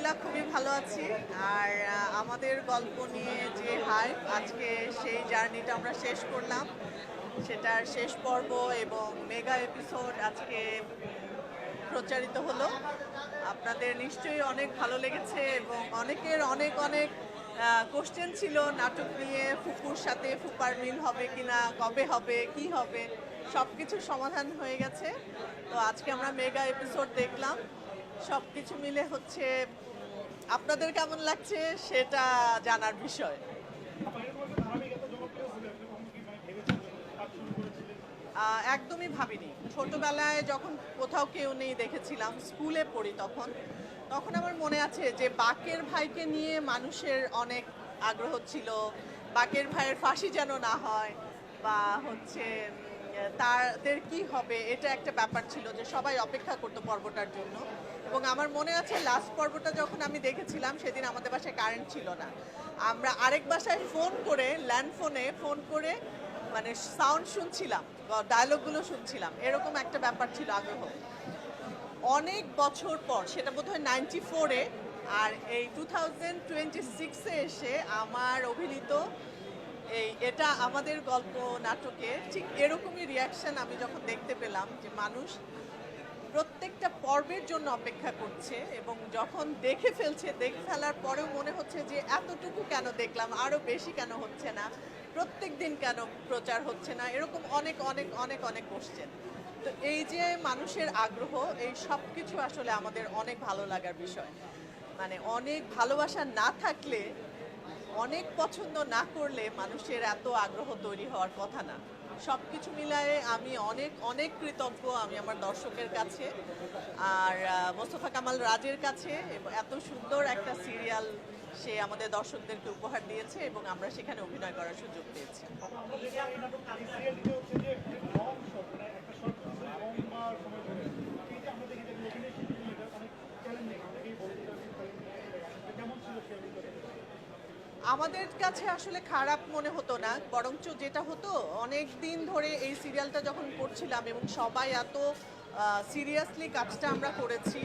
আলহামদুলিল্লাহ খুবই ভালো আছি। আর আমাদের গল্প নিয়ে যে হাইপ, আজকে সেই জার্নিটা আমরা শেষ করলাম। সেটার শেষ পর্ব এবং মেগা এপিসোড আজকে প্রচারিত হলো। আপনাদের নিশ্চয়ই অনেক ভালো লেগেছে এবং অনেকের অনেক অনেক কোশ্চেন ছিল নাটক নিয়ে, ফুপুর সাথে ফুপার মিল হবে কিনা, কবে হবে, কি হবে, সব কিছুর সমাধান হয়ে গেছে। তো আজকে আমরা মেগা এপিসোড দেখলাম। সব কিছু মিলে হচ্ছে আপনাদের কেমন লাগছে সেটা জানার বিষয়। একদমই ভাবিনি। ছোটবেলায় যখন কোথাও কেউ নেই দেখেছিলাম, স্কুলে পড়ি তখন। তখন আমার মনে আছে যে বাকের ভাইকে নিয়ে মানুষের অনেক আগ্রহ ছিল। বাকের ভাইয়ের ফাঁসি যেন না হয়, বা হচ্ছে তাদের কি হবে, এটা একটা ব্যাপার ছিল যে সবাই অপেক্ষা করতো পর্বটার জন্য। এবং আমার মনে আছে লাস্ট পর্বটা যখন আমি দেখেছিলাম সেদিন আমাদের বাসায় কারেন্ট ছিল না। আমরা আরেক বাসায় ফোন করে, ল্যান্ড ফোনে ফোন করে মানে সাউন্ড শুনছিলাম, ডায়লগগুলো শুনছিলাম, এরকম একটা ব্যাপার ছিল আগ্রহ। অনেক বছর পর, সেটা বোধহয় 94-এ, আর এই 2026-এ এসে আমার অভিনীত এটা আমাদের গল্প নাটকে ঠিক এরকমই রিয়াকশন আমি যখন দেখতে পেলাম যে মানুষ প্রত্যেকটা পর্বের জন্য অপেক্ষা করছে এবং যখন দেখে ফেলছে, দেখে ফেলার পরেও মনে হচ্ছে যে এতটুকু কেন দেখলাম, আরও বেশি কেন হচ্ছে না, প্রত্যেক দিন কেন প্রচার হচ্ছে না, এরকম অনেক অনেক অনেক অনেক কোশ্চেন। তো এই যে মানুষের আগ্রহ, এই সব কিছু আসলে আমাদের অনেক ভালো লাগার বিষয়। মানে অনেক ভালোবাসা না থাকলে, অনেক পছন্দ না করলে মানুষের এত আগ্রহ তৈরি হওয়ার কথা না। সব কিছু মিলায়ে আমি অনেক অনেক কৃতজ্ঞ আমি আমার দর্শকের কাছে, আর মোস্তফা কামাল রাজের কাছে। এত সুন্দর একটা সিরিয়াল সে আমাদের দর্শকদেরকে উপহার দিয়েছে এবং আমরা সেখানে অভিনয় করার সুযোগ পেয়েছি। আমাদের কাছে আসলে খারাপ মনে হতো না, বরঞ্চ যেটা হতো, অনেক দিন ধরে এই সিরিয়ালটা যখন করছিলাম এবং সবাই এত সিরিয়াসলি কাজটা আমরা করেছি,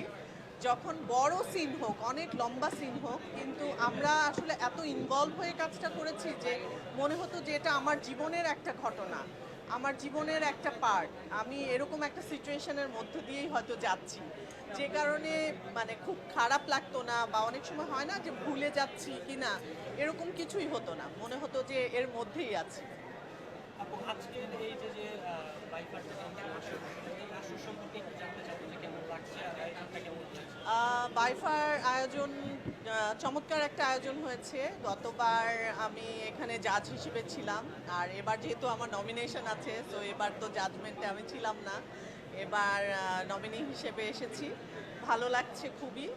যখন বড় সিন হোক, অনেক লম্বা সিন হোক, কিন্তু আমরা আসলে এত ইনভলভ হয়ে কাজটা করেছি যে মনে হতো যে এটা আমার জীবনের একটা ঘটনা, আমার জীবনের একটা পার্ট। আমি এরকম একটা সিচুয়েশনের মধ্য দিয়েই হয়তো যাচ্ছি, যে কারণে মানে খুব খারাপ লাগতো না, বা অনেক সময় হয় না যে ভুলে যাচ্ছি কি না, এরকম কিছুই হতো না, মনে হতো যে এর মধ্যেই আছি। আপু আজকের এই যে যে বাইপারটা আসর এই আসর সম্পর্কে একটু জানতে চাবো যে কেমন লাগছে আর আয়োজনটা কেমন হয়েছে। বাইফার আয়োজন চমৎকার একটা আয়োজন হয়েছে। গতবার আমি এখানে জাজ হিসেবে ছিলাম, আর এবার যেহেতু আমার নমিনেশন আছে, তো এবার তো জাজমেন্টে আমি ছিলাম না, এবার নমিনি হিসেবে এসেছি। ভালো লাগছে খুবই।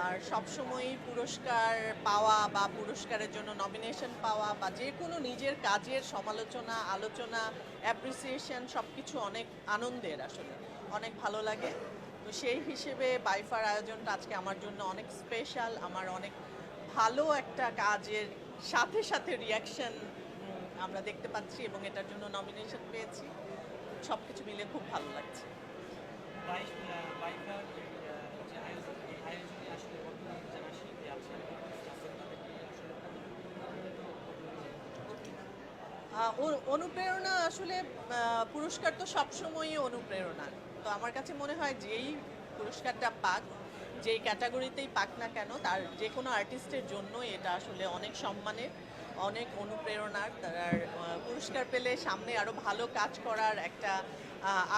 আর সবসময়ই পুরস্কার পাওয়া বা পুরস্কারের জন্য নমিনেশন পাওয়া বা যে কোনো নিজের কাজের সমালোচনা, আলোচনা, অ্যাপ্রিসিয়েশন সব কিছু অনেক আনন্দের, আসলে অনেক ভালো লাগে। তো সেই হিসেবে বাইফার আয়োজনটা আজকে আমার জন্য অনেক স্পেশাল। আমার অনেক ভালো একটা কাজের সাথে সাথে রিয়াকশন আমরা দেখতে পাচ্ছি এবং এটার জন্য নমিনেশন পেয়েছি। সব কিছু মিলে খুব ভালো লাগছে। বাইপার যে আয়োজন এই আয়োজনে আসলে বর্তমানে যারা শিল্পী আছেন তাদেরকে আসলে অনুপ্রেরণা আসলে পুরস্কার তো সবসময়ই অনুপ্রেরণা। তো আমার কাছে মনে হয় যেই পুরস্কারটা পাক, যেই ক্যাটাগরিতেই পাক না কেন, তার যে কোনো আর্টিস্টের জন্য এটা আসলে অনেক সম্মানের, অনেক অনুপ্রেরণার। তার পুরস্কার পেলে সামনে আরও ভালো কাজ করার একটা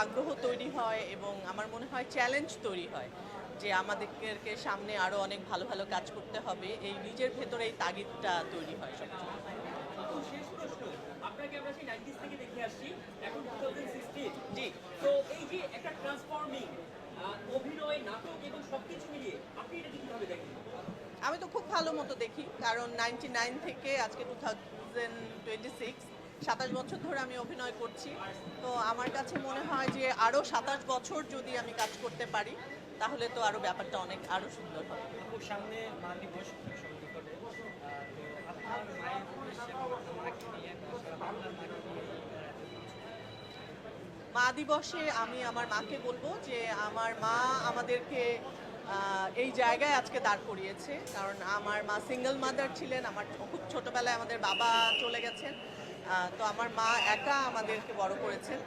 আগ্রহ তৈরি হয় এবং আমার মনে হয় চ্যালেঞ্জ তৈরি হয় যে আমাদেরকে সামনে আরও অনেক ভালো ভালো কাজ করতে হবে, এই নিজের ভেতরে এই তাগিদটা তৈরি হয় সবসময়। তো শেষ প্রশ্ন, আপনাকে আমরা সেই 90s থেকে দেখে আসছি, এখন 2016। জি, তো এই যে একটা ট্রান্সফর্মিং অভিনয়, নাটক এবং সবকিছু মিলিয়ে আপনি এটাকে কিভাবে দেখেন? আমি তো খুব ভালো মতো দেখি, কারণ 99 থেকে আজকে 2026, 27 বছর ধরে আমি অভিনয় করছি। তো আমার কাছে মনে হয় যে আরও 27 বছর যদি আমি কাজ করতে পারি, তাহলে তো আরও ব্যাপারটা অনেক আরও সুন্দর হবে। আপুর সামনে মা দিবস খুব সংকটে তো আপনার মায়ের উদ্দেশ্যে এবং আপনার মাকে নিয়ে আপনার মাকে নিয়ে মা দিবসে আমি আমার মাকে বলবো যে আমার মা আমাদেরকে এই জায়গায় আজকে দাঁড় করিয়েছে। কারণ আমার মা সিঙ্গেল মাদার ছিলেন, আমার খুব ছোটবেলায় আমাদের বাবা চলে গেছেন। তো আমার মা একা আমাদেরকে বড় করেছেন।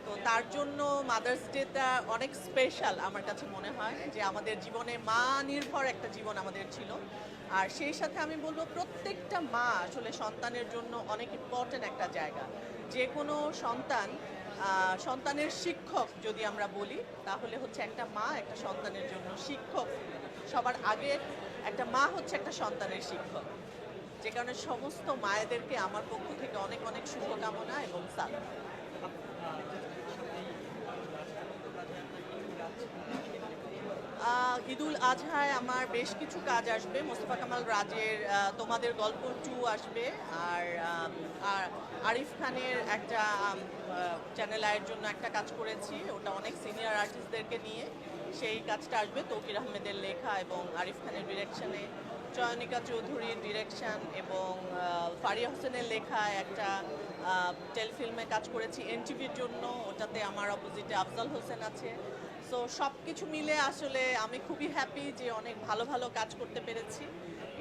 তো তার জন্য মাদার্স ডেটা অনেক স্পেশাল আমার কাছে মনে হয়, যে আমাদের জীবনে মা নির্ভর একটা জীবন আমাদের ছিল। আর সেই সাথে আমি বলবো প্রত্যেকটা মা আসলে সন্তানের জন্য অনেক ইম্পর্ট্যান্ট একটা জায়গা। যে কোনো সন্তানের শিক্ষক যদি আমরা বলি, তাহলে হচ্ছে একটা মা একটা সন্তানের জন্য শিক্ষক। সবার আগে একটা মা হচ্ছে একটা সন্তানের শিক্ষক। যে কারণে সমস্ত মায়েদেরকে আমার পক্ষ থেকে অনেক অনেক শুভকামনা এবং সালাম। ঈদুল আজহায় আমার বেশ কিছু কাজ আসবে। মোস্তফা কামাল রাজের তোমাদের গল্প 2 আসবে, আর আরিফ খানের একটা চ্যানেল আয়ের জন্য একটা কাজ করেছি, ওটা অনেক সিনিয়র আর্টিস্টদেরকে নিয়ে। সেই কাজটা আসবে তৌকির আহমেদের লেখা এবং আরিফ খানের ডিরেকশনে, চয়নিকা চৌধুরীর ডিরেকশন এবং ফারিয়া হোসেনের লেখা একটা টেলিফিল্মে কাজ করেছি এনটিভির জন্য, ওটাতে আমার অপোজিটে আফজাল হোসেন আছে। সো সব কিছু মিলে আসলে আমি খুবই হ্যাপি যে অনেক ভালো ভালো কাজ করতে পেরেছি।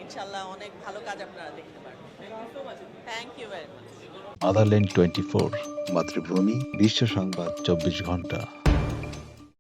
ইনশাল্লাহ অনেক ভালো কাজ আপনারা দেখতে পারবেন। Thank you very much. Motherland 24 মাতৃভূমি বিশ্ব সংবাদ 24 ঘন্টা।